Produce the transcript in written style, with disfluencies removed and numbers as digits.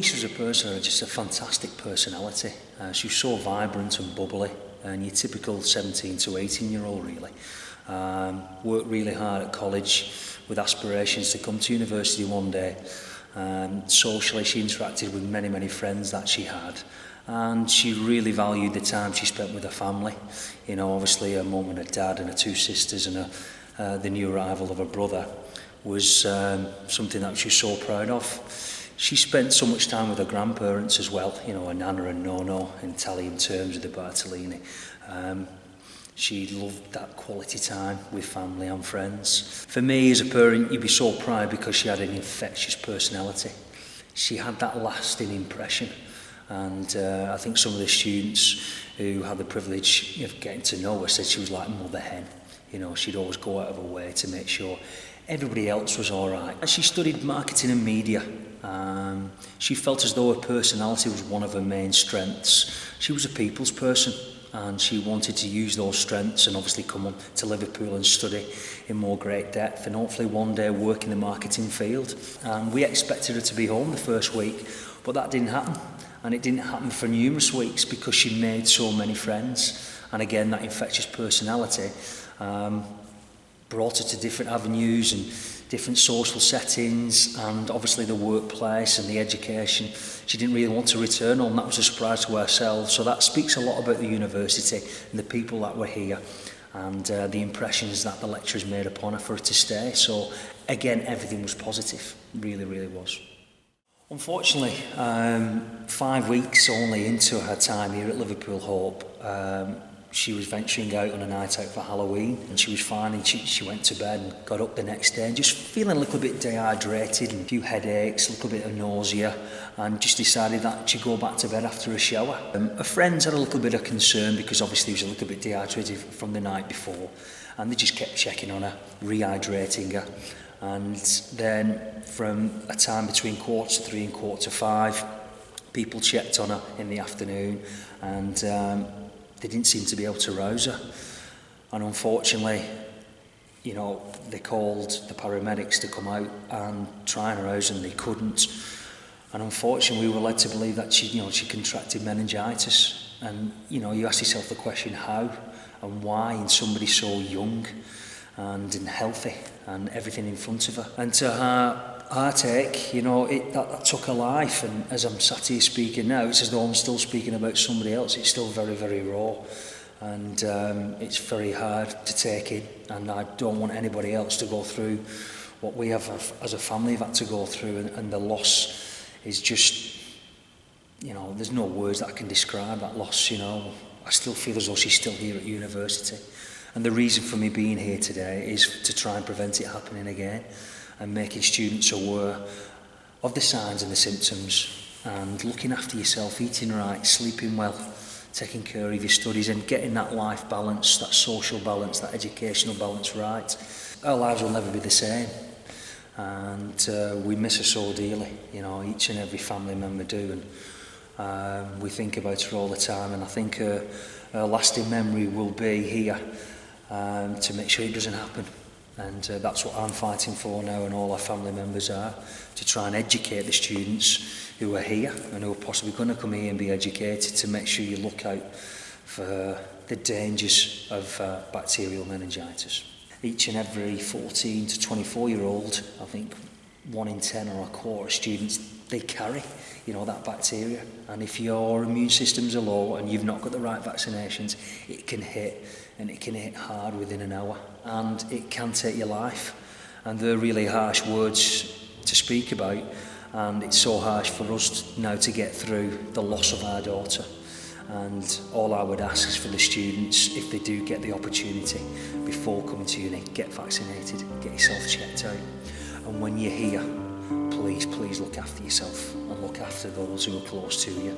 Alisha as a person had just a fantastic personality. She was so vibrant and bubbly, and your typical 17 to 18-year-old really. Worked really hard at college with aspirations to come to university one day. Socially, she interacted with many friends that she had, and she really valued the time she spent with her family. You know, obviously her mum and her dad and her two sisters and the new arrival of her brother was something that she was so proud of. She spent so much time with her grandparents as well, you know, her nana and nono, in Italian terms with the Bartolini. She loved that quality time with family and friends. For me as a parent, you'd be so proud because she had an infectious personality. She had that lasting impression. And I think some of the students who had the privilege of getting to know her said she was like mother hen. You know, she'd always go out of her way to make sure everybody else was all right. She studied marketing and media. She felt as though her personality was one of her main strengths. She was a people's person, and she wanted to use those strengths and obviously come on to Liverpool and study in more great depth and hopefully one day work in the marketing field. And we expected her to be home the first week, but that didn't happen. And it didn't happen for numerous weeks because she made so many friends. And again, that infectious personality brought her to different avenues and different social settings, and obviously the workplace and the education. She didn't really want to return home. That was a surprise to ourselves. So that speaks a lot about the university and the people that were here, and the impressions that the lecturers made upon her for her to stay. So again, everything was positive, really was. Unfortunately, 5 weeks only into her time here at Liverpool Hope, she was venturing out on a night out for Halloween, and she was fine, and she went to bed and got up the next day and just feeling a little bit dehydrated and a few headaches, a little bit of nausea, and just decided that she'd go back to bed after a shower. Her friends had a little bit of concern because obviously she was a little bit dehydrated from the night before, and they just kept checking on her, rehydrating her. And then from a time between 3:15 and 5:15, people checked on her in the afternoon, and they didn't seem to be able to rouse her. And unfortunately, you know, they called the paramedics to come out and try and rouse her, and they couldn't. And unfortunately, we were led to believe that she contracted meningitis. And you know, you ask yourself the question, how and why in somebody so young and healthy and everything in front of her. And to her heartache, you know, that took her life. And as I'm sat here speaking now, it's as though I'm still speaking about somebody else. It's still very raw, and it's very hard to take in. And I don't want anybody else to go through what we have as a family have had to go through. And the loss is just, you know, there's no words that I can describe that loss. You know, I still feel as though she's still here at university. And the reason for me being here today is to try and prevent it happening again, and making students aware of the signs and the symptoms, and looking after yourself, eating right, sleeping well, taking care of your studies, and getting that life balance, that social balance, that educational balance right. Our lives will never be the same, and we miss her so dearly, you know, each and every family member do, and we think about her all the time, and I think her lasting memory will be here to make sure it doesn't happen. And that's what I'm fighting for now, and all our family members are, to try and educate the students who are here and who are possibly going to come here and be educated, to make sure you look out for the dangers of bacterial meningitis. Each and every 14 to 24-year-old, I think 1 in 10 or a quarter of students, they carry, you know, that bacteria. And if your immune systems are low and you've not got the right vaccinations, it can hit, and it can hit hard within an hour, and it can take your life. And they're really harsh words to speak about, and it's so harsh for us now to get through the loss of our daughter. And all I would ask is for the students, if they do get the opportunity before coming to uni, get vaccinated, get yourself checked out. And when you're here, please look after yourself and look after those who are close to you.